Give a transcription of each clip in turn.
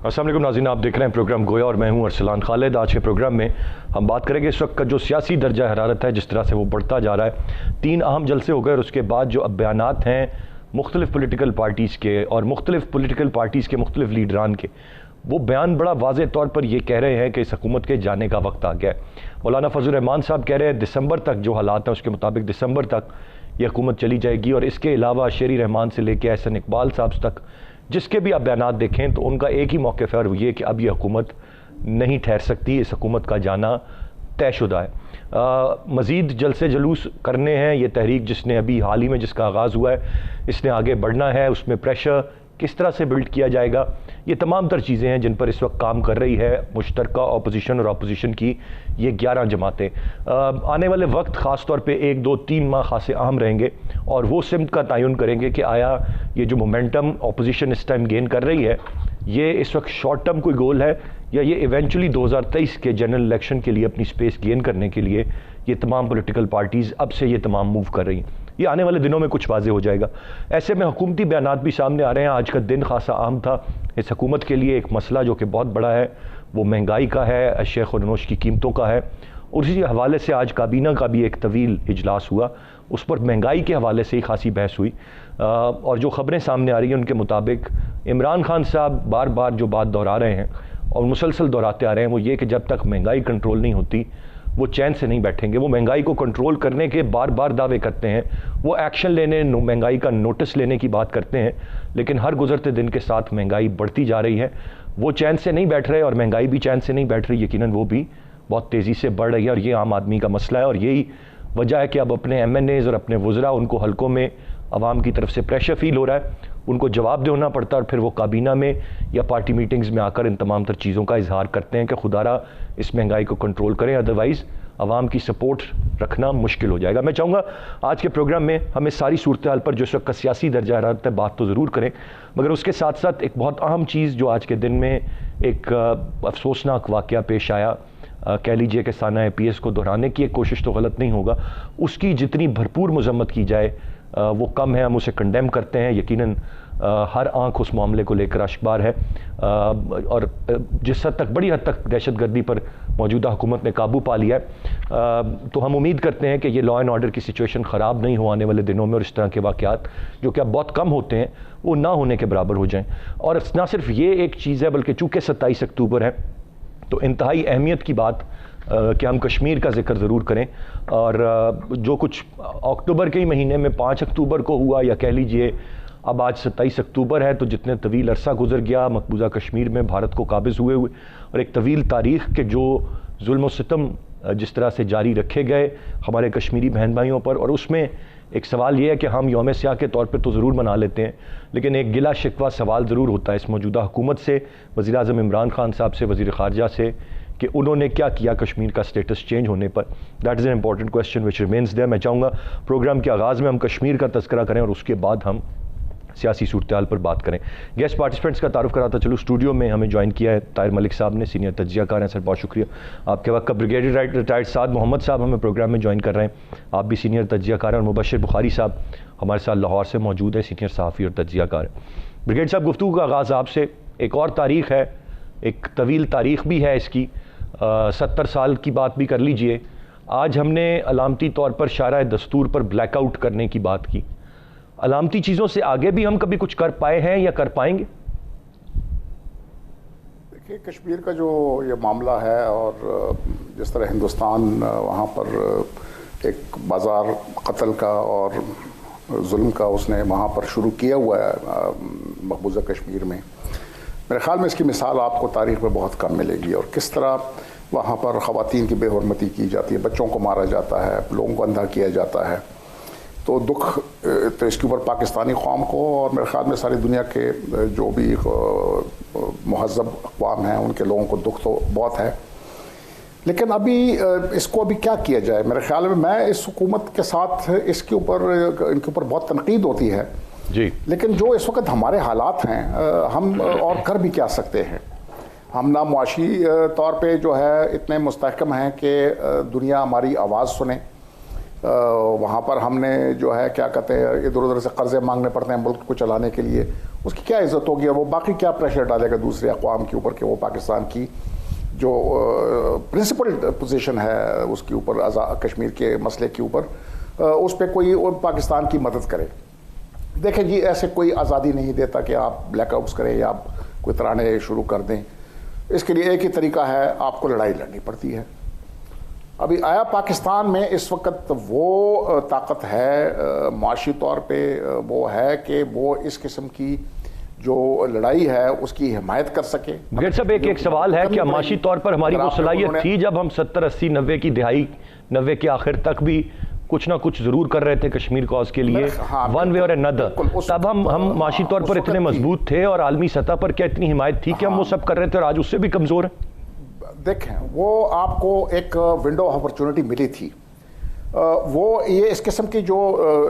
अस्सलाम वालेकुम नाज़रीन, आप देख रहे हैं प्रोग्राम गोया और मैं हूं अरसलान खालिद। आज के प्रोग्राम में हम बात करेंगे इस वक्त का जो सियासी दर्जा हरारत है, जिस तरह से वो बढ़ता जा रहा है। 3 अहम जलसे हो गए और उसके बाद जो अब बयानात हैं मुख्तलिफ पोलिटिकल पार्टीज़ के और मुख्तलिफ पोलिटिकल पार्टीज़ के मुख्तलिफ लीडरान के, वो बयान बड़ा वाज़ेह तौर पर ये कह रहे हैं कि इस हुकूमत के जाने का वक्त आ गया है। मौलाना फजल रहमान साहब कह रहे हैं दिसंबर तक जो हालात हैं उसके मुताबिक दिसंबर तक ये हुकूमत चली जाएगी। और इसके अलावा शेरी रहमान से लेकर एहसन इकबाल साहब तक जिसके भी आप बयानात देखें तो उनका एक ही मौक़िफ़ है और वो ये कि अब ये हुकूमत नहीं ठहर सकती, इस हुकूमत का जाना तयशुदा है। मज़ीद जलसे जलूस करने हैं। ये तहरीक जिसने अभी हाल ही में जिसका आगाज़ हुआ है, इसने आगे बढ़ना है, उसमें प्रेशर किस तरह से बिल्ड किया जाएगा, ये तमाम तर चीज़ें हैं जिन पर इस वक्त काम कर रही है मुश्तरका अपोजिशन और अपोजिशन की ये 11 जमातें। आने वाले वक्त ख़ास तौर पे 1, 2, 3 माह खासे अहम रहेंगे और वो सिमत का तयन करेंगे कि आया ये जो मोमेंटम अपोजिशन इस टाइम गेन कर रही है, ये इस वक्त शॉर्ट टर्म कोई गोल है या ये इवेंचुअली 2023 के जनरल इलेक्शन के लिए अपनी स्पेस गेन करने के लिए ये तमाम पॉलिटिकल पार्टीज़ अब से ये तमाम मूव कर रही हैं। ये आने वाले दिनों में कुछ वाज़े हो जाएगा। ऐसे में हुकूमती बयानात भी सामने आ रहे हैं। आज का दिन खासा अहम था इस हुकूमत के लिए। एक मसला जो कि बहुत बड़ा है वो महंगाई का है, अशिया ख़ुरनोश की कीमतों का है और उसी हवाले से आज काबीना का भी एक तवील इजलास हुआ, उस पर महंगाई के हवाले से ही खासी बहस हुई। और जो ख़बरें सामने आ रही हैं उनके मुताबिक इमरान खान साहब बार बार जो बात दोहरा रहे हैं और मुसलसल दोहराते आ रहे हैं वो ये कि जब तक महंगाई कंट्रोल नहीं होती वो चैन से नहीं बैठेंगे। वो महंगाई को कंट्रोल करने के बार बार दावे करते हैं, वो एक्शन लेने, महंगाई का नोटिस लेने की बात करते हैं, लेकिन हर गुजरते दिन के साथ महंगाई बढ़ती जा रही है। वो चैन से नहीं बैठ रहे और महंगाई भी चैन से नहीं बैठ रही, यकीनन वो भी बहुत तेज़ी से बढ़ रही है और ये आम आदमी का मसला है। और यही वजह है कि अब अपने MNAs और अपने वज़रा उनको हलकों में आवाम की तरफ से प्रेशर फील हो रहा है, उनको जवाब देना पड़ता है और फिर वो काबीना में या पार्टी मीटिंग्स में आकर इन तमाम तर चीज़ों का इजहार करते हैं कि खुदारा इस महंगाई को कंट्रोल करें, अदरवाइज़ आवाम की सपोर्ट रखना मुश्किल हो जाएगा। मैं चाहूँगा आज के प्रोग्राम में हम इस सारी सूरत हाल पर जो इस वक्त का सियासी दर्जा हरारत है बात तो ज़रूर करें, मगर उसके साथ साथ एक बहुत अहम चीज़ जो आज के दिन में एक अफसोसनाक वाक़या पेश आया, कह लीजिए कि साना APS को दोहराने की एक कोशिश तो गलत नहीं होगा, उसकी जितनी भरपूर मजम्मत की जाए वो कम है। हम उसे कंडेम करते हैं। यकीनन हर आंख उस मामले को लेकर अशकबार है और जिस हद तक, बड़ी हद तक दहशतगर्दी पर मौजूदा हुकूमत ने काबू पा लिया है, तो हम उम्मीद करते हैं कि ये लॉ एंड ऑर्डर की सिचुएशन ख़राब नहीं हो आने वाले दिनों में और इस तरह के वाक़यात जो कि अब बहुत कम होते हैं वो ना होने के बराबर हो जाएँ। और ना सिर्फ ये एक चीज़ है बल्कि चूँकि 27 अक्टूबर है तो इंतहाई अहमियत की बात कि हम कश्मीर का जिक्र ज़रूर करें। और जो कुछ अक्टूबर के ही महीने में 5 अक्टूबर को हुआ, या कह लीजिए अब आज 27 अक्टूबर है, तो जितने तवील अरसा गुजर गया मकबूजा कश्मीर में भारत को काबिज़ हुए और एक तवील तारीख़ के जो जुल्म सितम जिस तरह से जारी रखे गए हमारे कश्मीरी बहन भाइयों पर, और उसमें एक सवाल ये है कि हम यौम स्याह के तौर पे तो ज़रूर मना लेते हैं, लेकिन एक गिला शिकवा सवाल ज़रूर होता है इस मौजूदा हुकूमत से, वज़ीर आज़म इमरान खान साहब से, वज़ीर ख़ारजा से, कि उन्होंने क्या किया कश्मीर का स्टेटस चेंज होने पर। That is an important question which remains there. मैं चाहूँगा प्रोग्राम के आगाज़ में हम कश्मीर का तज़किरा करें और उसके बाद हम सियासी सूरत हाल पर बात करें। गेस्ट पार्टिसिपेंट्स का तारुफ कराता चलूँ। स्टूडियो में हमें ज्वाइन किया है ताहिर मलिक साहब ने, सीनियर तज्जियाकार हैं। सर बहुत शुक्रिया आपके वक्त का। ब्रिगेडियर रिटायर्ड साद मोहम्मद साहब हमें प्रोग्राम में ज्वाइन कर रहे हैं, आप भी सीनियर तज्जियाकार हैं। और मुबशर बुखारी साहब हमारे साथ लाहौर से मौजूद है, सीनियर सहाफ़ी और तज्जियाकार हैं। ब्रिगेड साहब, गुफ्तगू का आगाज़ आपसे। एक और तारीख़ है, एक तवील तारीख़ भी है इसकी, 70 साल की बात भी कर लीजिए। आज हमने अलामती तौर पर शारा दस्तूर पर ब्लैकआउट करने की बात की। अलामती चीज़ों से आगे भी हम कभी कुछ कर पाए हैं या कर पाएंगे? देखिए, कश्मीर का जो ये मामला है और जिस तरह हिंदुस्तान वहाँ पर एक बाज़ार कत्ल का और जुल्म का उसने वहाँ पर शुरू किया हुआ है मकबूजा कश्मीर में, मेरे ख्याल में इसकी मिसाल आपको तारीख़ में बहुत कम मिलेगी। और किस तरह वहाँ पर ख़वातीन की बेहुरमती की जाती है, बच्चों को मारा जाता है, लोगों को अंधा किया जाता है। तो दुख तो इसके ऊपर पाकिस्तानी कौम को और मेरे ख्याल में सारी दुनिया के जो भी महज़ब अक़वाम हैं उनके लोगों को दुख तो बहुत है। लेकिन अभी इसको अभी क्या किया जाए? मेरे ख्याल में, मैं इस हुकूमत के साथ इनके ऊपर बहुत तनकीद होती है जी, लेकिन जो इस वक्त हमारे हालात हैं हम और कर भी क्या सकते हैं। हम ना मुआशी तौर पे जो है इतने मुस्तहकम हैं कि दुनिया हमारी आवाज़ सुने, वहाँ पर हमने जो है क्या कहते हैं इधर उधर से कर्जे मांगने पड़ते हैं मुल्क को चलाने के लिए, उसकी क्या इज्जत होगी? और वो बाकी क्या प्रेशर डालेगा दूसरे अक़वाम के ऊपर कि वो पाकिस्तान की जो प्रिंसिपल पोजीशन है उसके ऊपर कश्मीर के मसले के ऊपर उस पर कोई पाकिस्तान की मदद करे। देखें जी, ऐसे कोई आज़ादी नहीं देता कि आप ब्लैकआउट्स करें या आप कोई तराने शुरू कर दें। इसके लिए एक ही तरीका है, आपको लड़ाई लड़नी पड़ती है। अभी आया पाकिस्तान में इस वक्त वो ताकत है माशी तौर पे वो है कि वो इस किस्म की जो लड़ाई है उसकी हिमायत कर सके। ब्रिगेड साहब, एक सवाल है, क्या माशी तौर पर हमारी वो सलाहियत थी जब हम 70, 80, 90 की दिहाई, 90 के आखिर तक भी कुछ ना कुछ जरूर कर रहे थे कश्मीर कॉज के लिए, वन वे और अनदर, तब हम माशी तौर पर इतने मजबूत थे और आलमी सतह पर क्या इतनी हिमायत थी कि हम वो सब कर रहे थे और आज उससे भी कमजोर है? देखें, वो आपको एक विंडो ऑफ अपॉर्चुनिटी मिली थी। वो ये इस किस्म की जो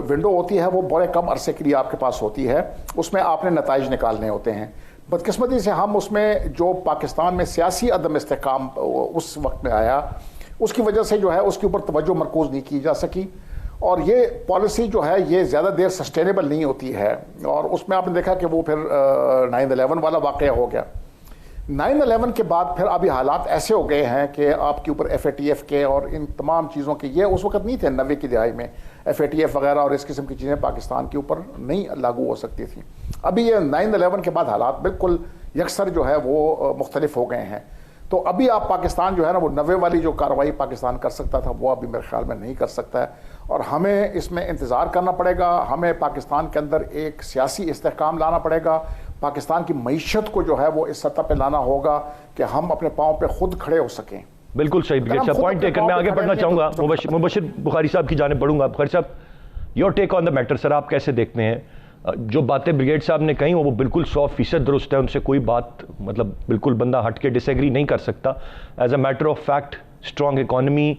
विंडो होती है वो बड़े कम अरसे के लिए आपके पास होती है, उसमें आपने नताइज निकालने होते हैं। बदकिस्मती से हम उसमें जो पाकिस्तान में सियासी अदम इस्तेहकाम उस वक्त में आया, उसकी वजह से जो है उसके ऊपर तवज्जो मरकूज़ नहीं की जा सकी और ये पॉलिसी जो है ये ज़्यादा देर सस्टेनेबल नहीं होती है। और उसमें आपने देखा कि वो फिर 9/11 वाला वाक़या हो गया। 9/11 के बाद फिर अभी हालात ऐसे हो गए हैं कि आपके ऊपर FATF के और इन तमाम चीज़ों के, ये उस वक्त नहीं थे 90 की दिहाई में, FATF वगैरह और इस किस्म की चीज़ें पाकिस्तान के ऊपर नहीं लागू हो सकती थी। अभी ये 9/11 के बाद हालात बिल्कुल यकसर जो है वो मुख्तलिफ हो गए हैं। तो अभी आप पाकिस्तान जो है ना वो 90 वाली जो कार्रवाई पाकिस्तान कर सकता था वो अभी मेरे ख्याल में नहीं कर सकता है और हमें इसमें इंतज़ार करना पड़ेगा। हमें पाकिस्तान के अंदर एक सियासी इस्तेहकाम लाना पड़ेगा, पाकिस्तान की मईशत को जो है वो इस सतह पे लाना होगा कि हम अपने पाँव पे खुद खड़े हो सकें। बिल्कुल सही ब्रिगेड साहब, पॉइंट टेकन। मैं आगे बढ़ना चाहूँगा, मुबशिर बुखारी साहब की जानिब बढ़ूंगा। बुखारी साहब, your take on the matter. Sir, आप कैसे देखते हैं जो बातें ब्रिगेड साहब ने कही वो बिल्कुल 100% दुरुस्त है, उनसे कोई बात मतलब बिल्कुल बंदा हट के डिसएग्री नहीं कर सकता। As a matter of fact, strong economy,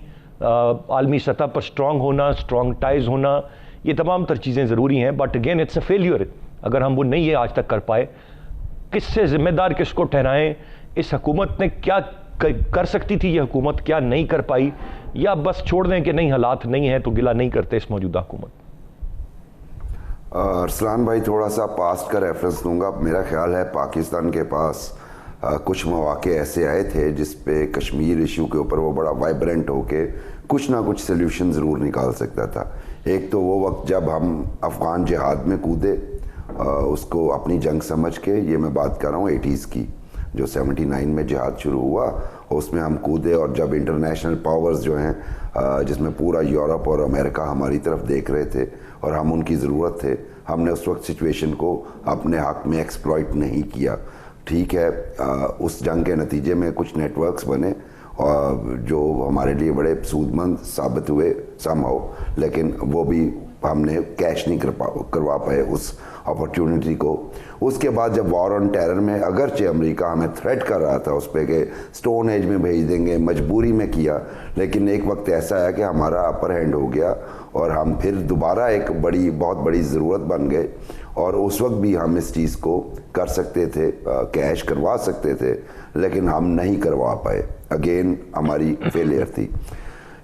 आलमी सतह पर स्ट्रॉन्ग होना, स्ट्रॉन्ग टाइज होना, ये तमाम तर चीज़ें ज़रूरी हैं। But again it's a failure अगर हम वो नहीं है आज तक कर पाए। किससे जिम्मेदार किसको ठहराएं? इस हुकूमत ने क्या कर सकती थी, ये हुकूमत क्या नहीं कर पाई, या बस छोड़ दें कि नहीं हालात नहीं है तो गिला नहीं करते इस मौजूदा हुकूमत? अरसलान भाई, थोड़ा सा पास्ट का रेफरेंस दूंगा। मेरा ख्याल है पाकिस्तान के पास कुछ मौके ऐसे आए थे जिस पे कश्मीर इशू के ऊपर वो बड़ा वाइब्रेंट होके कुछ ना कुछ सोल्यूशन ज़रूर निकाल सकता था। एक तो वो वक्त जब हम अफ़गान जिहाद में कूदे, उसको अपनी जंग समझ के, ये मैं बात कर रहा हूँ 80s की, जो 79 में जिहाद शुरू हुआ उसमें हम कूदे। और जब इंटरनेशनल पावर्स जो हैं जिसमें पूरा यूरोप और अमेरिका हमारी तरफ देख रहे थे और हम उनकी ज़रूरत थे, हमने उस वक्त सिचुएशन को अपने हक में एक्सप्लॉइट नहीं किया। ठीक है, उस जंग के नतीजे में कुछ नेटवर्क्स बने और जो हमारे लिए बड़े सूदमंद साबित हुए समहाउ, लेकिन वो भी हमने कैश नहीं करवा पाए उस अपॉर्चुनिटी को। उसके बाद जब वॉर ऑन टेरर में अगरचे अमेरिका हमें थ्रेट कर रहा था उस पर कि स्टोन एज में भेज देंगे, मजबूरी में किया, लेकिन एक वक्त ऐसा आया कि हमारा अपर हैंड हो गया और हम फिर दोबारा एक बहुत बड़ी ज़रूरत बन गए। और उस वक्त भी हम इस चीज़ को कर सकते थे, कैश करवा सकते थे, लेकिन हम नहीं करवा पाए। अगेन हमारी फेलियर थी।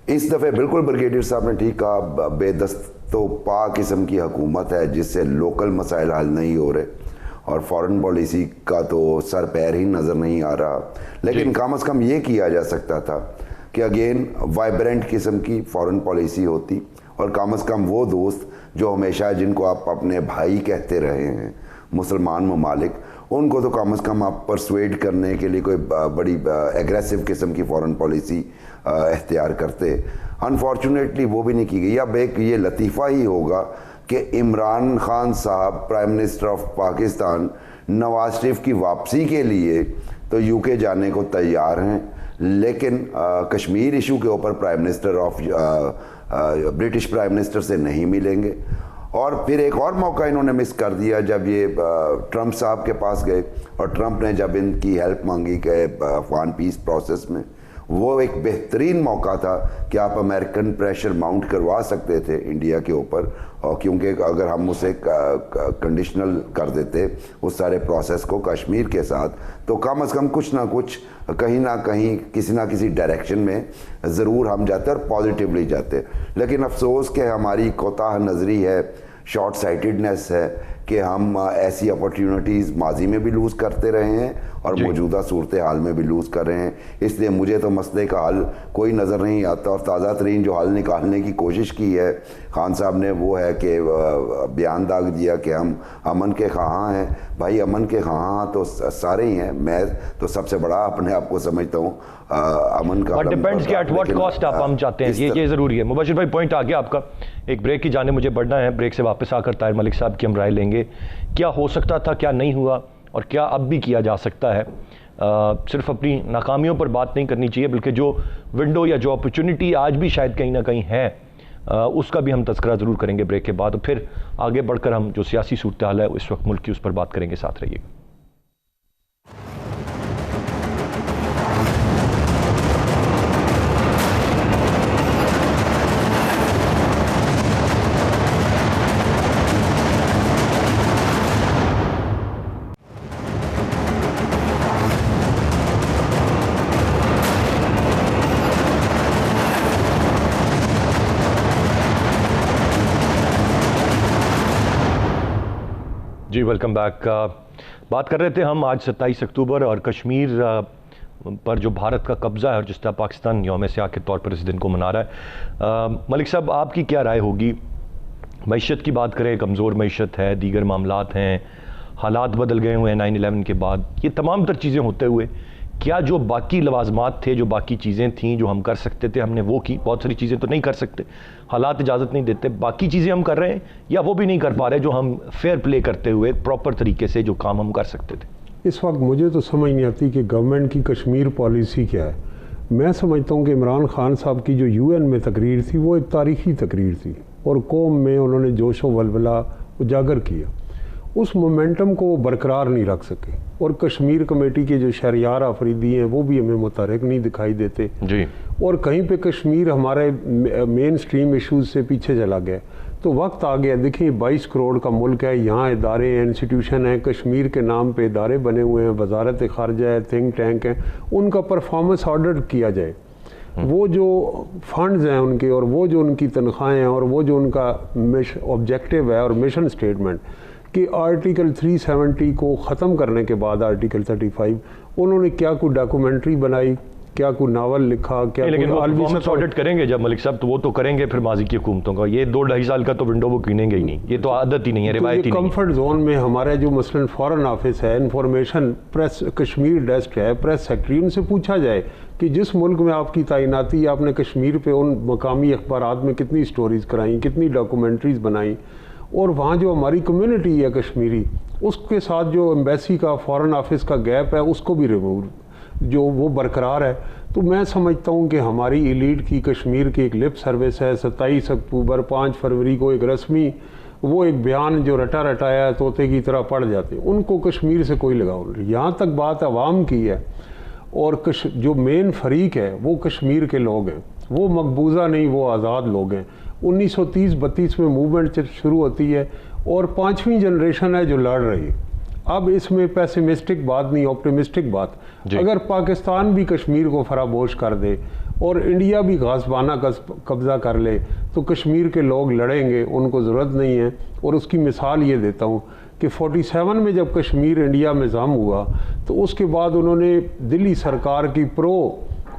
इस दफ़े बिल्कुल ब्रिगेडियर साहब ने ठीक कहा, बेदस्त तो पा किस्म की हुकूमत है जिससे लोकल मसाइल हल नहीं हो रहे और फॉरेन पॉलिसी का तो सर पैर ही नज़र नहीं आ रहा। लेकिन कम अज़ कम ये किया जा सकता था कि अगेन वाइब्रेंट किस्म की फॉरेन पॉलिसी होती और कम अज़ कम वो दोस्त जो हमेशा जिनको आप अपने भाई कहते रहे हैं मुसलमान ममालिक, उनको तो कम अज़ कम आप परसुएड करने के लिए कोई बड़ी एग्रेसिव किस्म की फॉरेन पॉलिसी इख्तियार करते। अनफॉर्चुनेटली वो भी नहीं की गई। अब एक ये लतीफ़ा ही होगा कि इमरान खान साहब prime minister of Pakistan Nawaz Sharif की वापसी के लिए तो यूके जाने को तैयार हैं, लेकिन कश्मीर इशू के ऊपर prime minister of British prime minister से नहीं मिलेंगे। और फिर एक और मौका इन्होंने मिस कर दिया जब ये ट्रंप साहब के पास गए और ट्रंप ने जब इनकी हेल्प मांगी कि अफगान पीस प्रोसेस में, वो एक बेहतरीन मौका था कि आप अमेरिकन प्रेशर माउंट करवा सकते थे इंडिया के ऊपर, और क्योंकि अगर हम उसे कंडीशनल कर देते उस सारे प्रोसेस को कश्मीर के साथ, तो कम से कम कुछ ना कुछ कहीं ना कहीं किसी ना किसी डायरेक्शन में ज़रूर हम जाते और पॉजिटिवली जाते। लेकिन अफसोस कि हमारी कोताह नज़री है, शॉर्ट साइटेडनेस है कि हम ऐसी अपॉर्चुनिटीज़ माजी में भी लूज़ करते रहे हैं और मौजूदा सूरत हाल में भी लूज़ कर रहे हैं। इसलिए मुझे तो मसले का हल कोई नज़र नहीं आता, और ताज़ा तरीन जो हल निकालने की कोशिश की है खान साहब ने वो है कि बयान दाग दिया कि हम अमन के ख़्वाह हैं। भाई अमन के ख़्वाह तो सारे ही हैं, मैं तो सबसे बड़ा अपने आप को समझता हूँ अमन का। डिपेंड्स कि एट व्हाट कॉस्ट आप हम चाहते हैं, ये ज़रूरी है। मुबशिर भाई पॉइंट आ गया आपका। एक ब्रेक की जाने मुझे बढ़ना है, ब्रेक से वापस आकर ताहिर मलिक साहब की हम राय लेंगे। क्या हो सकता था, क्या नहीं हुआ, और क्या अब भी किया जा सकता है। सिर्फ अपनी नाकामियों पर बात नहीं करनी चाहिए, बल्कि जो विंडो या जो अपॉर्चुनिटी आज भी शायद कहीं ना कहीं है, उसका भी हम तज़किरा ज़रूर करेंगे ब्रेक के बाद। फिर आगे बढ़कर हम जो सियासी सूरत हाल है इस वक्त मुल्क की, उस पर बात करेंगे। साथ रहिएगा। जी वेलकम बैक। बात कर रहे थे हम आज 27 अक्टूबर और कश्मीर पर जो भारत का कब्ज़ा है और जिस तरह पाकिस्तान यौम स्याह के तौर पर इस दिन को मना रहा है। मलिक साहब आपकी क्या राय होगी? मईशत की बात करें, कमज़ोर मईशत है, दीगर मामलात हैं, हालात बदल गए हुए हैं 9/11 के बाद, ये तमाम तर चीज़ें होते हुए क्या जो बाकी लवाजमात थे, जो बाकी चीज़ें थीं जो हम कर सकते थे, हमने वो की? बहुत सारी चीज़ें तो नहीं कर सकते, हालात इजाज़त नहीं देते, बाकी चीज़ें हम कर रहे हैं या वो भी नहीं कर पा रहे जो हम फेयर प्ले करते हुए प्रॉपर तरीके से जो काम हम कर सकते थे? इस वक्त मुझे तो समझ नहीं आती कि गवर्नमेंट की कश्मीर पॉलिसी क्या है। मैं समझता हूँ कि इमरान खान साहब की जो UN में तकरीर थी वो एक तारीखी तकरीर थी और कौम में उन्होंने जोश व वलवला उजागर किया। उस मोमेंटम को वो बरकरार नहीं रख सके, और कश्मीर कमेटी के जो शहरियार आफरीदी हैं वो भी हमें मुतहरिक नहीं दिखाई देते जी। और कहीं पे कश्मीर हमारे मेन स्ट्रीम इशूज़ से पीछे चला गया। तो वक्त आ गया, देखिए 22 करोड़ का मुल्क है, यहाँ इदारे हैं, इंस्टीट्यूशन हैं, कश्मीर के नाम पे इदारे बने हुए हैं, वजारत ख़ारजा है, थिंक टैंक हैं, उनका परफॉर्मेंस ऑडिट किया जाए। वो जो फंड्स हैं उनके, और वो जो उनकी तनख्वाहें हैं, और वो जो उनका ऑब्जेक्टिव है और मिशन स्टेटमेंट कि आर्टिकल 370 को ख़त्म करने के बाद आर्टिकल 35 उन्होंने क्या कोई डॉक्यूमेंट्री बनाई, क्या कोई नावल लिखा, क्या लेकिन परफॉर्मेंस ऑडिट करेंगे जब मलिक साहब, तो वो तो करेंगे फिर माजी की हुकूमतों का। ये 2-2.5 साल का तो विंडो वो गिनेंगे ही नहीं, ये तो आदत ही नहीं है, रिवायत ही नहीं है। कंफर्ट जोन में हमारे जो मसलन फॉरेन ऑफिस है, इंफॉर्मेशन प्रेस कश्मीर डेस्क है, प्रेस सेक्रेटरी, उनसे पूछा जाए कि जिस मुल्क में आपकी तैनाती, आपने कश्मीर पे उन मकामी अखबारात में कितनी स्टोरीज कराई, कितनी डॉक्यूमेंट्रीज बनाई, और वहाँ जो हमारी कम्युनिटी है कश्मीरी, उसके साथ जो एम्बेसी का फॉरेन ऑफिस का गैप है उसको भी रिमूव जो वो बरकरार है। तो मैं समझता हूँ कि हमारी एलीट की कश्मीर की एक लिप सर्विस है। 27 अक्टूबर 5 फरवरी को एक रस्मी वो एक बयान जो रटा रटाया तोते की तरह पढ़ जाते, उनको कश्मीर से कोई लगाव नहीं। यहाँ तक बात अवाम की है, और जो मेन फरीक है वो कश्मीर के लोग हैं, वो मकबूजा नहीं, वो आज़ाद लोग हैं। 1930-32 में मूवमेंट शुरू होती है और 5वीं जनरेशन है जो लड़ रही है। अब इसमें पेसिमिस्टिक बात नहीं, ऑप्टिमिस्टिक बात, अगर पाकिस्तान भी कश्मीर को फरामोश कर दे और इंडिया भी गासबाना कब्ज़ा कर ले तो कश्मीर के लोग लड़ेंगे, उनको ज़रूरत नहीं है। और उसकी मिसाल ये देता हूँ कि 47 में जब कश्मीर इंडिया में ज़म हुआ तो उसके बाद उन्होंने दिल्ली सरकार की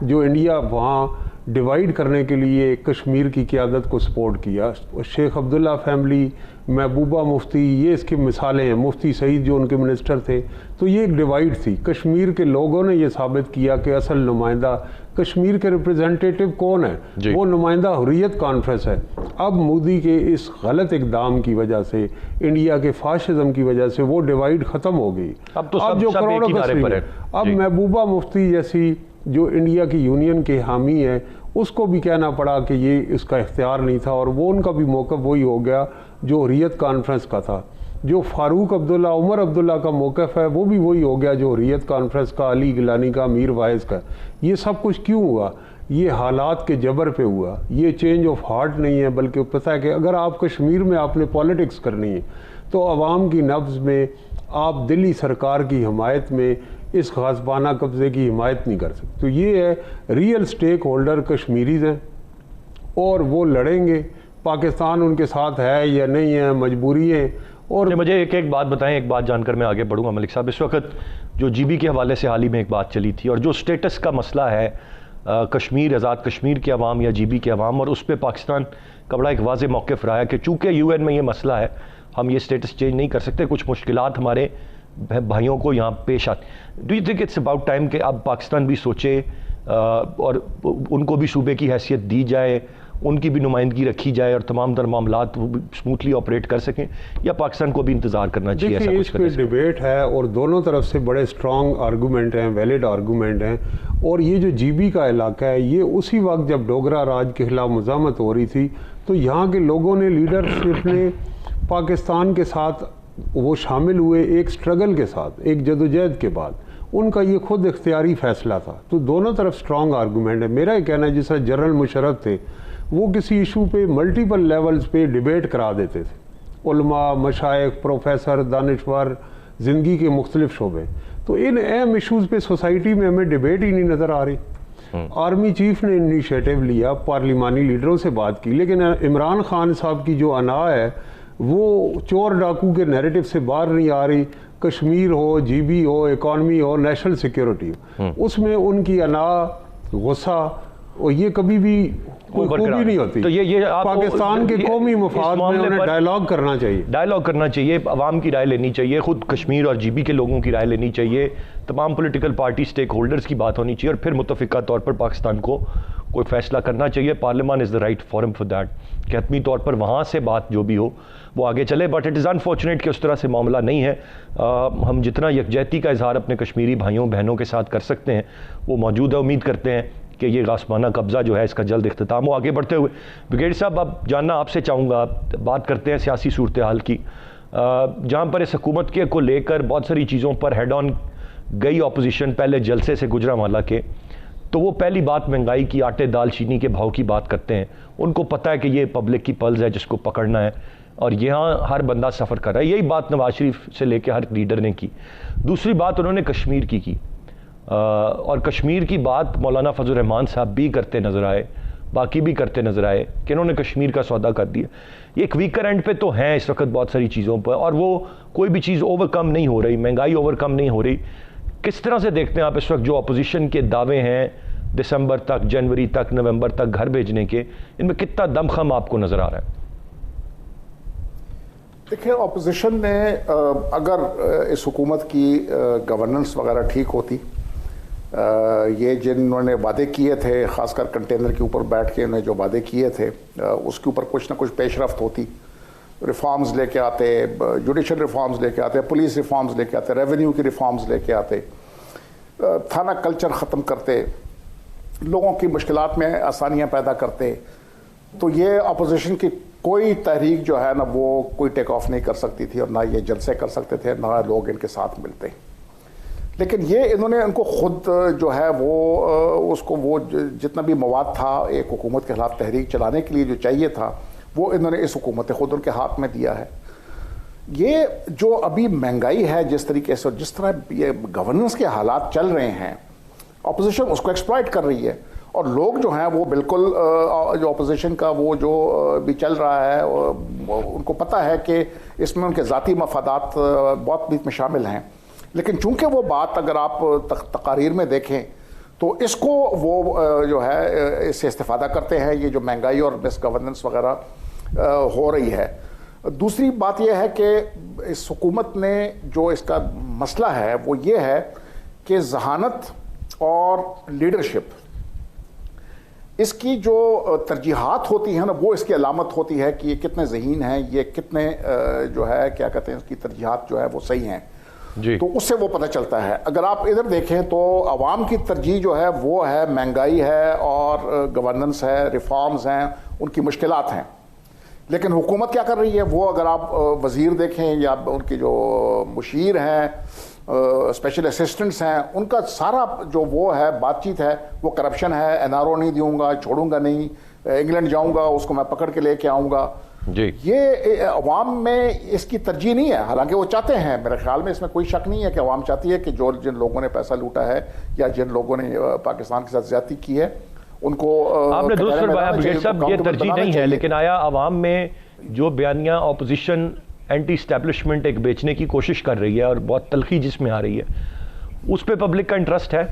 जो इंडिया वहाँ डिवाइड करने के लिए कश्मीर की क़यादत को सपोर्ट किया। शेख अब्दुल्ला फैमिली, महबूबा मुफ्ती, ये इसकी मिसालें हैं, मुफ्ती सईद जो उनके मिनिस्टर थे। तो ये एक डिवाइड थी। कश्मीर के लोगों ने ये साबित किया कि असल नुमाइंदा कश्मीर के रिप्रेजेंटेटिव कौन है, वो नुमाइंदा हुर्रियत कॉन्फ्रेंस है। अब मोदी के इस गलत इकदाम की वजह से, इंडिया के फाशिज्म की वजह से वो डिवाइड ख़त्म हो गई। अब जो करोड़ों का अब महबूबा मुफ्ती जैसी जो इंडिया की यूनियन के हामी है, उसको भी कहना पड़ा कि ये इसका इख्तियार नहीं था, और वो उनका भी मौक़िफ़ वही हो गया जो हुर्रियत कॉन्फ्रेंस का था। जो फारूक अब्दुल्ला, उमर अब्दुल्ला का मौक़िफ़ है वो भी वही हो गया जो हुर्रियत कॉन्फ्रेंस का, अली गिलानी का, मीर वाइज का। ये सब कुछ क्यों हुआ? ये हालात के जबर पे हुआ। ये चेंज ऑफ हार्ट नहीं है, बल्कि पता है कि अगर आप कश्मीर में आपने पॉलिटिक्स करनी है तो आवाम की नब्ज़ में आप दिल्ली सरकार की हिमायत में इस गाज़बाना कब्ज़े की हिमायत नहीं कर सकते। तो ये है, रियल स्टेक होल्डर कश्मीरीज़ हैं और वो लड़ेंगे। पाकिस्तान उनके साथ है या नहीं है, मजबूरी है। और मुझे एक बात बताएं, एक बात जानकर मैं आगे बढ़ूंगा मलिक साहब। इस वक्त जो जीबी के हवाले से हाल ही में एक बात चली थी और जो स्टेटस का मसला है कश्मीर, आज़ाद कश्मीर के अवाम या जीबी के अवाम, और उस पर पाकिस्तान का बड़ा एक वाज़ेह मौक़िफ़ रहा है कि चूँकि यूएन में ये मसला है, हम ये स्टेटस चेंज नहीं कर सकते, कुछ मुश्किलात हमारे भाइयों को यहाँ पेश आती। Do you think it's about time कि अब पाकिस्तान भी सोचे और उनको भी सूबे की हैसियत दी जाए, उनकी भी नुमाइंदगी रखी जाए और तमाम तर मामलात स्मूथली ऑपरेट कर सकें, या पाकिस्तान को भी इंतज़ार करना चाहिए? देखिए, इस पे डिबेट है और दोनों तरफ से बड़े स्ट्रॉन्ग आर्गूमेंट हैं, वैलिड आर्गूमेंट हैं। और ये जो जीबी का इलाका है, ये उसी वक्त जब डोगरा राज के खिलाफ मुज़ाहमत हो रही थी तो यहाँ के लोगों ने, लीडरशिप ने पाकिस्तान के साथ वो शामिल हुए एक स्ट्रगल के साथ, एक जदोजहद के बाद। उनका ये खुद इख्तियारी फैसला था। तो दोनों तरफ स्ट्रॉन्ग आर्गूमेंट है। मेरा ये कहना है, जैसा जनरल मुशर्रफ थे, वो किसी इशू पे मल्टीपल लेवल्स पे डिबेट करा देते थे, उलमा, मशाइख, प्रोफेसर, दानिश्वर, ज़िंदगी के मुख्तलिफ शोबे। तो इन अहम इशूज़ पे सोसाइटी में हमें डिबेट ही नहीं नज़र आ रही। आर्मी चीफ ने इनिशिएटिव लिया, पार्लिमानी लीडरों से बात की, लेकिन इमरान खान साहब की जो अना है वो चोर डाकू के नैरेटिव से बाहर नहीं आ रही। कश्मीर हो, जीबी हो, इकॉनमी हो, नेशनल सिक्योरिटी हो, उसमें उनकी अना, गुस्सा, और ये कभी भी कोई खूबी नहीं होती। तो ये पाकिस्तान के कौमी मफाद में उन्हें डायलॉग करना चाहिए, डायलॉग करना चाहिए, अवाम की राय लेनी चाहिए, खुद कश्मीर और जीबी के लोगों की राय लेनी चाहिए, तमाम पॉलिटिकल पार्टी स्टेक होल्डर्स की बात होनी चाहिए और फिर मुतफ़िका तौर पर पाकिस्तान को कोई फैसला करना चाहिए। Parliament is the right forum for that कि हतमी तौर पर वहाँ से बात जो भी हो वो आगे चले। बट इट इज़ अनफॉर्चुनेट कि उस तरह से मामला नहीं है। हम जितना यकजहती का इजहार अपने कश्मीरी भाइयों बहनों के साथ कर सकते हैं वो मौजूद है। उम्मीद करते हैं कि ये गासबाना कब्ज़ा जो है इसका जल्द इख्तिताम हो। आगे बढ़ते हुए ब्रिगेडियर साहब, अब जानना आपसे चाहूँगा, बात करते हैं सियासी सूरत हाल की, जहाँ पर इस हुकूमत के को लेकर बहुत सारी चीज़ों पर हेड ऑन गई अपोजिशन। पहले जलसे से गुजरांवाला के, तो वो पहली बात महंगाई की, आटे दाल चीनी के भाव की बात करते हैं। उनको पता है कि ये पब्लिक की पल्स है जिसको पकड़ना है और यहाँ हर बंदा सफ़र कर रहा है। यही बात नवाज शरीफ से लेकर हर लीडर ने की। दूसरी बात उन्होंने कश्मीर की और कश्मीर की बात मौलाना फजल रहमान साहब भी करते नज़र आए, बाकी भी करते नज़र आए कि इन्होंने कश्मीर का सौदा कर दिया। ये एक वीकर एंड पे तो हैं इस वक्त बहुत सारी चीज़ों पर, और वो कोई भी चीज़ ओवरकम नहीं हो रही, महंगाई ओवरकम नहीं हो रही। किस तरह से देखते हैं आप इस वक्त जो अपोजिशन के दावे हैं दिसंबर तक, जनवरी तक, नवंबर तक घर भेजने के, इनमें कितना दमखम आपको नज़र आ रहा है? देखिए, अपोजिशन ने अगर इस हुकूमत की गवर्नेंस वगैरह ठीक होती, ये जिन्होंने वादे किए थे, ख़ासकर कंटेनर के ऊपर बैठ के उन्हें जो वादे किए थे, उसके ऊपर कुछ ना कुछ पेशरफ्त होती, रिफॉर्म्स लेके आते, जुडिशल रिफॉर्म्स लेके आते, पुलिस रिफॉर्म्स लेके आते, रेवेन्यू की रिफॉर्म्स लेके आते, थाना कल्चर ख़त्म करते, लोगों की मुश्किलात में आसानियाँ पैदा करते, तो ये अपोजिशन की कोई तहरीक जो है ना वो कोई टेक ऑफ नहीं कर सकती थी और ना ये जलसे कर सकते थे, ना लोग इनके साथ मिलते। लेकिन ये इन्होंने उनको खुद जो है वो उसको वो जितना भी मवाद था एक हुकूमत के खिलाफ तहरीक चलाने के लिए जो चाहिए था वो इन्होंने इस हुकूमत खुद उनके हाथ में दिया है। ये जो अभी महंगाई है जिस तरीके से, जिस तरह ये गवर्नेंस के हालात चल रहे हैं, अपोजिशन उसको एक्सप्लॉइट कर रही है और लोग जो हैं वो बिल्कुल जो अपोजिशन का वो जो भी चल रहा है उनको पता है कि इसमें उनके ज़ाती मफादात बहुत बीच में शामिल हैं। लेकिन चूंकि वो बात अगर आप तकारीर में देखें तो इसको वो जो है इससे इस्तेफादा करते हैं, ये जो महंगाई और मिस गवर्नेंस वगैरह हो रही है। दूसरी बात यह है कि इस हुकूमत ने जो इसका मसला है वो ये है कि जहानत और लीडरशिप, इसकी जो तरजीहात होती हैं ना वो इसकी अलामत होती है कि ये कितने ज़हीन हैं, ये कितने जो है क्या कहते हैं इसकी तरजीहात जो है वो सही हैं जी। तो उससे वो पता चलता है। अगर आप इधर देखें तो आवाम की तरजीह जो है वो है महंगाई है और गवर्नेंस है, रिफॉर्म्स हैं, उनकी मुश्किलात हैं। लेकिन हुकूमत क्या कर रही है, वो अगर आप वज़ीर देखें या उनकी जो मुशीर हैं, स्पेशल असिस्टेंट्स हैं, उनका सारा जो वो है बातचीत है वो करप्शन है। एनआरओ नहीं दूंगा, छोड़ूंगा नहीं, इंग्लैंड जाऊंगा उसको मैं पकड़ के लेके आऊँगा जी। ये अवाम में इसकी तरजीह नहीं है, हालांकि वो चाहते हैं। मेरे ख्याल में इसमें कोई शक नहीं है कि अवाम चाहती है कि जो जिन लोगों ने पैसा लूटा है या जिन लोगों ने पाकिस्तान के साथ ज्यादती की है उनको आपने दुरुस्त फरमाया ब्रिगेड साहब, ये तरजीह नहीं है, लेकिन आया अवाम में जो बयानियां ऑपोजिशन एंटी स्टैब्लिशमेंट एक बेचने की कोशिश कर रही है और बहुत तलखी जिसमें आ रही है, उस पर पब्लिक का इंटरेस्ट है?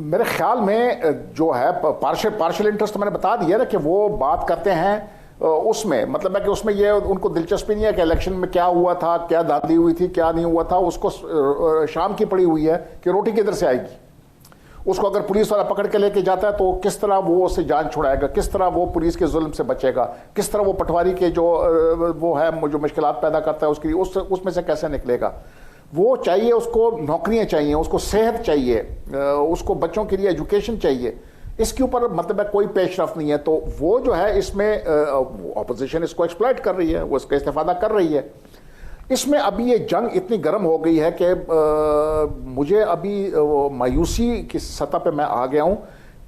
मेरे ख्याल में जो है पार्शियल इंटरेस्ट तो मैंने बता दिया ना कि वो बात करते हैं उसमें, मतलब है कि उसमें ये उनको दिलचस्पी नहीं है कि इलेक्शन में क्या हुआ था, क्या दादी हुई थी, क्या नहीं हुआ था। उसको शाम की पड़ी हुई है कि रोटी किधर से आएगी। उसको अगर पुलिस वाला पकड़ के लेके जाता है तो किस तरह वो उससे जान छुड़ाएगा, किस तरह वो पुलिस के जुल्म से बचेगा, किस तरह वो पटवारी के जो वो है जो मुश्किलात पैदा करता है उसके लिए उसमें से कैसे निकलेगा। वो चाहिए, उसको नौकरियां चाहिए, उसको सेहत चाहिए, उसको बच्चों के लिए एजुकेशन चाहिए। इसके ऊपर मतलब है कोई पेशरफ नहीं है। तो वो जो है इसमें ऑपोजिशन इसको एक्सप्लॉइट कर रही है, वो इसका इस्तेफादा कर रही है। इसमें अभी ये जंग इतनी गर्म हो गई है कि मुझे अभी मायूसी की सतह पे मैं आ गया हूँ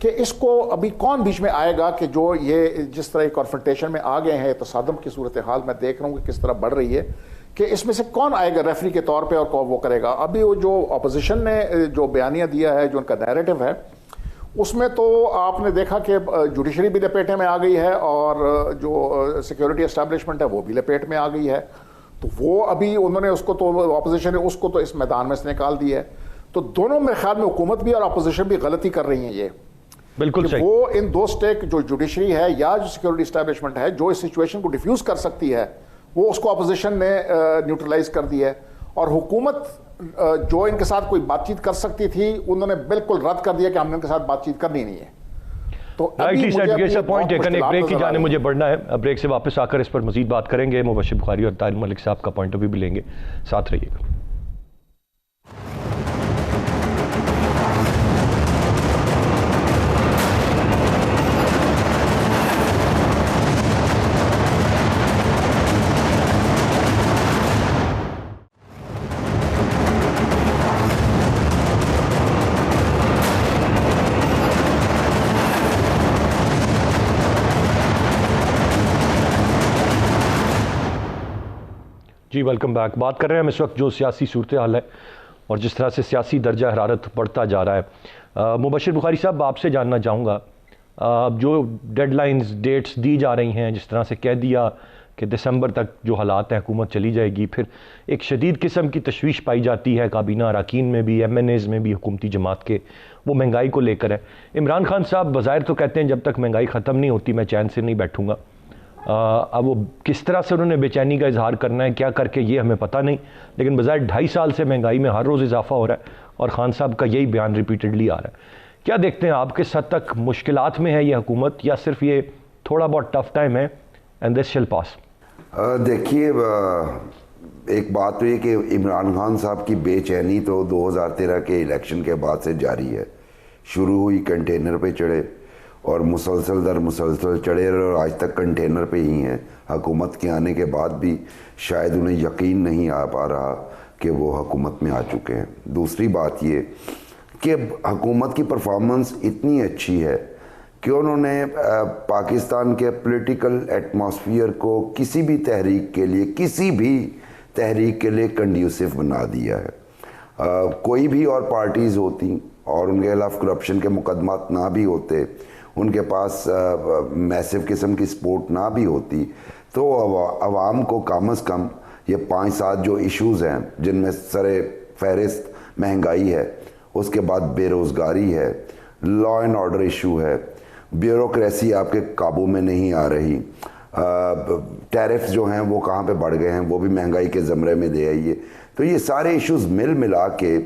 कि इसको अभी कौन बीच में आएगा कि जो ये जिस तरह कॉन्फ्रंटेशन में आ गए हैं, तसादम की सूरत हाल मैं देख रहा हूँ कि किस तरह बढ़ रही है, कि इसमें से कौन आएगा रेफरी के तौर पे और कौन वो करेगा। अभी वो जो अपोजिशन ने जो बयानिया दिया है, जो उनका नैरेटिव है, उसमें तो आपने देखा कि जुडिशरी भी लपेटे में आ गई है और जो सिक्योरिटी एस्टैब्लिशमेंट है वो भी लपेट में आ गई है। तो वो अभी उन्होंने उसको तो अपोजिशन ने उसको तो इस मैदान में से निकाल दिया है। तो दोनों मेरे ख्याल में हुकूमत भी और अपोजिशन भी गलती कर रही है ये, बिल्कुल सही। वो इन दो स्टेक जो जुडिशरी है या जो सिक्योरिटी एस्टैब्लिशमेंट है जो इस सिचुएशन को डिफ्यूज कर सकती है, वो उसको अपोजिशन ने न्यूट्रलाइज कर दिया है। और हुकूमत जो इनके साथ कोई बातचीत कर सकती थी उन्होंने बिल्कुल रद्द कर दिया कि हमने इनके साथ बातचीत करनी नहीं है। तो पॉइंट टेकन। एक ब्रेक की जाने मुझे बढ़ना है, ब्रेक से वापस आकर इस पर मजीद बात करेंगे। मुबशिर बुखारी और तारिक मलिक साहब का पॉइंट ऑफ व्यू भी लेंगे, साथ रहिएगा। जी वेलकम बैक। बात कर रहे हैं हम इस वक्त जो सियासी सूरत हाल है और जिस तरह से सियासी दर्जा हरारत बढ़ता जा रहा है। मुबशिर बुखारी साहब, आपसे जानना चाहूँगा, जो डेडलाइंस डेट्स दी जा रही हैं, जिस तरह से कह दिया कि दिसंबर तक जो हालात हैं हुकूमत चली जाएगी, फिर एक शदीद किस्म की तशवीश पाई जाती है काबीना अरकान में भी, MNAs में भी, हुकूमती जमात के, वो महंगाई को लेकर है। इमरान खान साहब बज़ाहिर तो कहते हैं जब तक महंगाई ख़त्म नहीं होती मैं चैन से नहीं बैठूँगा। अब वो किस तरह से उन्होंने बेचैनी का इजहार करना है, क्या करके, ये हमें पता नहीं, लेकिन बज़ाहिर 2.5 साल से महंगाई में हर रोज़ इजाफा हो रहा है और खान साहब का यही बयान रिपीटेडली आ रहा है। क्या देखते हैं आप, किस हद तक मुश्किलात में है ये हुकूमत, या सिर्फ ये थोड़ा बहुत टफ टाइम है एंड दिस शिल पास? देखिए, एक बात तो ये कि इमरान खान साहब की बेचैनी तो 2013 के इलेक्शन के बाद से जारी है। शुरू हुई कंटेनर पे चढ़े और मुसलसल दर मुसलसल चढ़े और आज तक कंटेनर पे ही हैं। हुकूमत के आने के बाद भी शायद उन्हें यकीन नहीं आ पा रहा कि वो हुकूमत में आ चुके हैं। दूसरी बात ये कि हुकूमत की परफॉर्मेंस इतनी अच्छी है कि उन्होंने पाकिस्तान के पॉलिटिकल एटमॉस्फेयर को किसी भी तहरीक के लिए कंड्यूसिव बना दिया है। कोई भी और पार्टीज़ होती और उनके खिलाफ करप्शन के मुकदमात ना भी होते, उनके पास मैसिव किस्म की सपोर्ट ना भी होती, तो अवाम को कम अज़ कम ये 5-7 जो इश्यूज़ हैं, जिनमें सरे फहरिस्त महंगाई है, उसके बाद बेरोज़गारी है, लॉ एंड ऑर्डर इशू है, ब्यूरोक्रेसी आपके काबू में नहीं आ रही, टैरिफ्स जो हैं वो कहाँ पे बढ़ गए हैं, वो भी महंगाई के ज़मरे में दे आइए। तो ये सारे इश्यूज़ मिल मिला के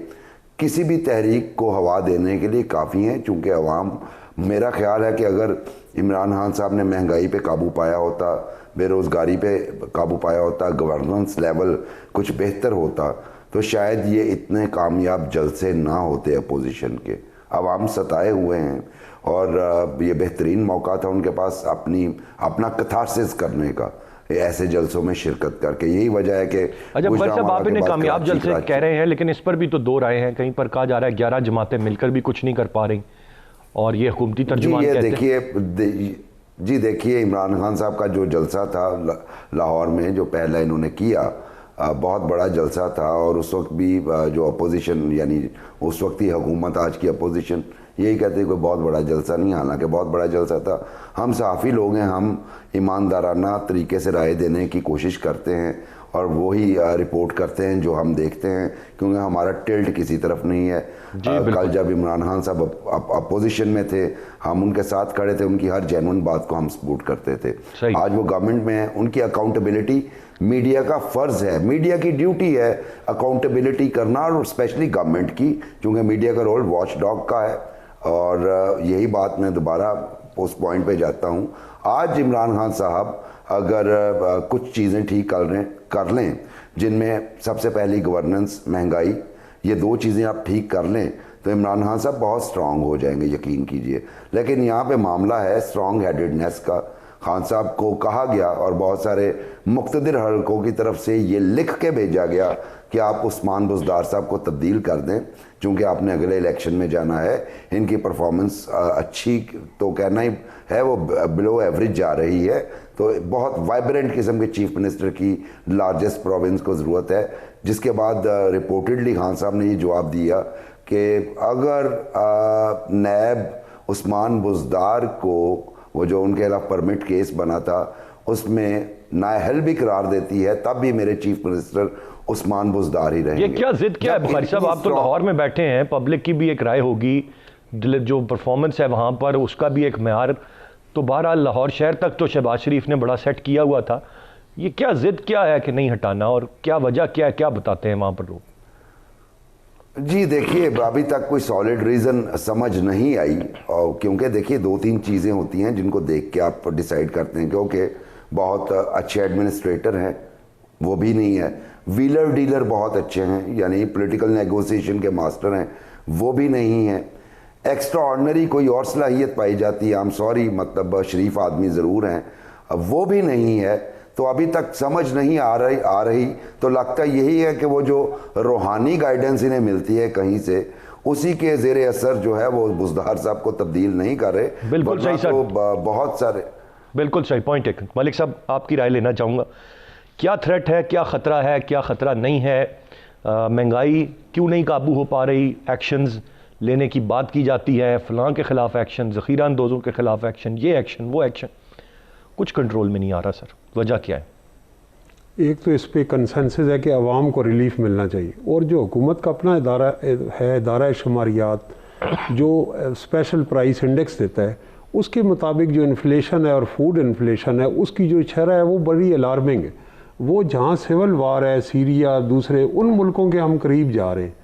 किसी भी तहरीक को हवा देने के लिए काफ़ी हैं। चूँकि अवाम, मेरा ख्याल है कि अगर इमरान खान साहब ने महंगाई पे काबू पाया होता, बेरोज़गारी पे काबू पाया होता, गवर्नेंस लेवल कुछ बेहतर होता, तो शायद ये इतने कामयाब जलसे ना होते अपोजिशन के। अवाम सताए हुए हैं और ये बेहतरीन मौका था उनके पास अपना कथारसिस करने का ऐसे जलसों में शिरकत करके। यही वजह है कि अच्छा भाई साहब, आप इन्हें कामयाब जलसे कह रहे हैं, लेकिन इस पर भी तो दो राय हैं। कहीं पर कहा जा रहा है 11 जमातें मिलकर भी कुछ नहीं कर पा रही, और ये हुकूमती तर्जुमान कहते हैं। जी देखिए, इमरान खान साहब का जो जलसा था लाहौर में, जो पहला इन्होंने किया, बहुत बड़ा जलसा था। और उस वक्त भी जो अपोजिशन, यानी उस वक्त ही हुकूमत, आज की अपोजिशन, यही कहते कोई बहुत बड़ा जलसा नहीं, हालांकि बहुत बड़ा जलसा था। हम सहाफ़ी लोग हैं, हम ईमानदाराना तरीके से राय देने की कोशिश करते हैं और वही रिपोर्ट करते हैं जो हम देखते हैं, क्योंकि हमारा टिल्ट किसी तरफ नहीं है। कल जब इमरान खान साहब अपोजिशन में थे, हम उनके साथ खड़े थे, उनकी हर जेन्युइन बात को हम सपोर्ट करते थे। आज वो गवर्नमेंट में है, उनकी अकाउंटेबिलिटी मीडिया का फ़र्ज़ है, मीडिया की ड्यूटी है अकाउंटेबिलिटी करना, और स्पेशली गवर्नमेंट की, क्योंकि मीडिया का रोल वॉच डॉग का है। और यही बात मैं दोबारा उस पॉइंट पे जाता हूँ। आज इमरान खान साहब अगर कुछ चीज़ें ठीक कर लें, जिनमें सबसे पहली गवर्नेंस, महंगाई, ये दो चीज़ें आप ठीक कर लें तो इमरान खान साहब बहुत स्ट्रॉन्ग हो जाएंगे, यकीन कीजिए। लेकिन यहाँ पे मामला है स्ट्रॉन्ग हेडेडनेस का। खान साहब को कहा गया और बहुत सारे मुक़्तदिर हलकों की तरफ से ये लिख के भेजा गया कि आप उस्मान बुज़दार साहब को तब्दील कर दें, चूँकि आपने अगले इलेक्शन में जाना है। इनकी परफॉर्मेंस अच्छी तो कहना ही है, वो बिलो एवरेज जा रही है, तो बहुत वाइब्रेंट किस्म के चीफ मिनिस्टर की लार्जेस्ट प्रोविंस को ज़रूरत है। जिसके बाद रिपोर्टेडली खान साहब ने ये जवाब दिया कि अगर नैब उस्मान बुज़दार को, वो जो उनके खिलाफ परमिट केस बना था, उसमें नाअहल भी करार देती है, तब भी मेरे चीफ मिनिस्टर उस्मान बुज़दार ही रहेंगे। ये क्या जिद क्या है बुखारी साहब? आप तो लाहौर में बैठे हैं, पब्लिक की भी एक राय होगी, जो परफॉर्मेंस है वहाँ पर उसका भी एक म्यार, तो बहरहाल लाहौर शहर तक तो शहबाज शरीफ ने बड़ा सेट किया हुआ था। ये क्या जिद क्या है कि नहीं हटाना, और क्या वजह क्या है, क्या बताते हैं वहाँ पर लोग? जी देखिए, अभी तक कोई सॉलिड रीज़न समझ नहीं आई, और क्योंकि देखिए 2-3 चीज़ें होती हैं जिनको देख के आप डिसाइड करते हैं, क्योंकि बहुत अच्छे एडमिनिस्ट्रेटर हैं, वो भी नहीं है। व्हीलर डीलर बहुत अच्छे हैं, यानी पॉलिटिकल नेगोशिएशन के मास्टर हैं, वो भी नहीं है। एक्स्ट्रा ऑर्डिनरी कोई और सलाहियत पाई जाती है, आई एम सॉरी, मतलब शरीफ आदमी ज़रूर हैं, वो भी नहीं है। तो अभी तक समझ नहीं आ रही तो लगता यही है कि वो जो रूहानी गाइडेंस इन्हें मिलती है कहीं से, उसी के ज़ेरे असर जो है वो बुज़दार साहब को तब्दील नहीं कर रहे। बिल्कुल सही सर, तो बहुत सारे, बिल्कुल सही पॉइंट है। मलिक साहब, आपकी राय लेना चाहूँगा, क्या थ्रेट है, क्या ख़तरा है, क्या ख़तरा नहीं है? महंगाई क्यों नहीं काबू हो पा रही? एक्शंस लेने की बात की जाती है, फ़लाँ के ख़िलाफ़ एक्शन, ज़ख़ीरा अंदोज़ों के ख़िलाफ़ एक्शन, ये एक्शन वो एक्शन, कुछ कंट्रोल में नहीं आ रहा सर, वजह क्या है? एक तो इस पे कंसेंसस है कि आवाम को रिलीफ मिलना चाहिए, और जो हुकूमत का अपना इदारा है, इदारा शुमारियात, जो स्पेशल प्राइस इंडेक्स देता है, उसके मुताबिक जो इन्फ्लेशन है और फूड इन्फ्लेशन है, उसकी जो शरह है वो बड़ी अलार्मिंग है। वो जहाँ सिविल वार है, सीरिया, दूसरे उन मुल्कों के हम करीब जा रहे हैं,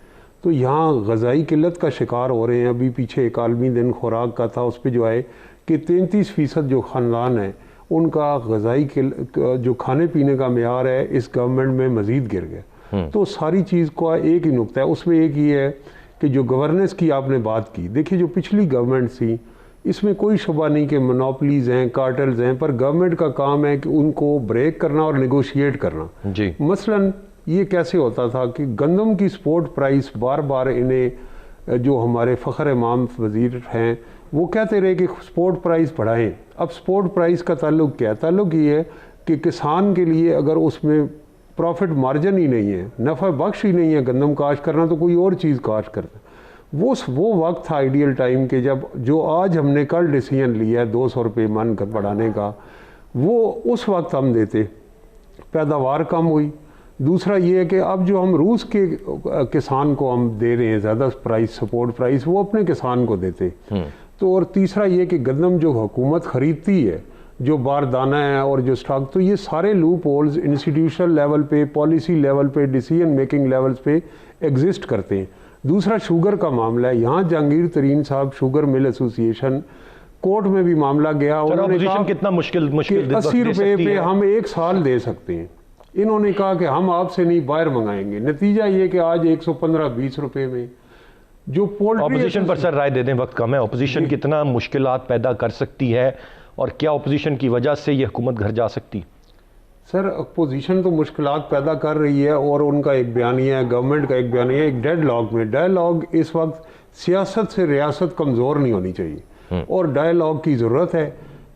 तो यहाँ ग़ज़ाई किल्लत का शिकार हो रहे हैं। अभी पीछे एक आलमी दिन खुराक का था, उस पर जो है कि 33% जो ख़ानदान है उनका ग़ज़ाई जो खाने पीने का मेयार है इस गवर्नमेंट में मज़ीद गिर गया। तो सारी चीज़ का एक ही नुक्ता है, उसमें एक ही है कि जो गवर्नेंस की आपने बात की, देखिए जो पिछली गवर्नमेंट थी, इसमें कोई शुबा नहीं कि मोनोपलीज़ हैं, कार्टल्स हैं, पर गवर्नमेंट का काम है कि उनको ब्रेक करना और नेगोशिएट करना। जी मसलन ये कैसे होता था कि गंदम की स्पोर्ट प्राइस बार बार इन्हें, जो हमारे फ़ख्र इमाम वज़ीर हैं, वो कहते रहे कि स्पोर्ट प्राइस बढ़ाएं। अब स्पोर्ट प्राइस का ताल्लुक क्या है? ताल्लुक ये है कि किसान के लिए अगर उसमें प्रॉफिट मार्जिन ही नहीं है, नफ़ा बख्श ही नहीं है गंदम काश्त करना, तो कोई और चीज़ काश्त करता। वो वक्त था आइडियल टाइम के जब, जो आज हमने कल डिसीजन लिया है 200 रुपये मन बढ़ाने का, वो उस वक्त हम देते, पैदावार कम हुई। दूसरा ये है कि अब जो हम रूस के किसान को हम दे रहे हैं ज़्यादा प्राइस, सपोर्ट प्राइस, वो अपने किसान को देते। तो और तीसरा ये कि गंदम जो हुकूमत ख़रीदती है, जो बारदाना है और जो स्टॉक, तो ये सारे लूप होल्स इंस्टीट्यूशनल लेवल पे, पॉलिसी लेवल पे, डिसीजन मेकिंग लेवल्स पे एग्जिस्ट करते हैं। दूसरा शुगर का मामला है, यहाँ जहांगीर तरीन साहब शुगर मिल एसोसिएशन, कोर्ट में भी मामला गया, उन्होंने कहा कितना मुश्किल 80 रुपये पे हम 1 साल दे सकते हैं। इन्होंने कहा कि हम आपसे नहीं बाहर मंगाएंगे। नतीजा ये कि आज 115-20 रुपये में जो पोल्ट्री ऑपोजिशन पर सर राय दे दें, वक्त कम है। ऑपोजिशन कितना मुश्किलात पैदा कर सकती है और क्या ऑपोजिशन की वजह से ये हुकूमत घर जा सकती? सर अपोजिशन तो मुश्किलात पैदा कर रही है और उनका एक बयानिया है, गवर्नमेंट का एक बयानिया है, एक डेडलॉग में। डायलॉग इस वक्त सियासत से रियासत कमज़ोर नहीं होनी चाहिए और डायलॉग की ज़रूरत है।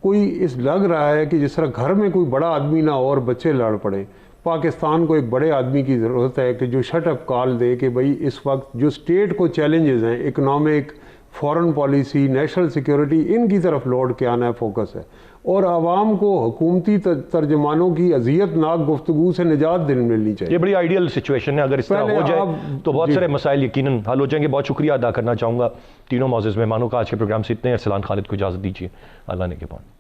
कोई इस लग रहा है कि जिस तरह घर में कोई बड़ा आदमी ना हो और बच्चे लड़ पड़े, पाकिस्तान को एक बड़े आदमी की ज़रूरत है कि जो शट अप कॉल दे कि भाई इस वक्त जो स्टेट को चैलेंजेस हैं, economic, foreign policy, national security, इनकी तरफ लौट के आना है, फोकस है। और आवाम को हुकूमती तर्जमानों की अजियतनाक गुफ्तगू से निजात मिलनी चाहिए। ये बड़ी आइडियल सिचुएशन है। अगर इस तरह हो जाए तो बहुत सारे मसाइल यकीनन हल हो जाएंगे। बहुत शुक्रिया अदा करना चाहूँगा तीनों मौजूद मेहमानों का। आज के प्रोग्राम से इतने। अरसलान खालिद को इजाज़त दीजिए। अल्लाह ने के बाद।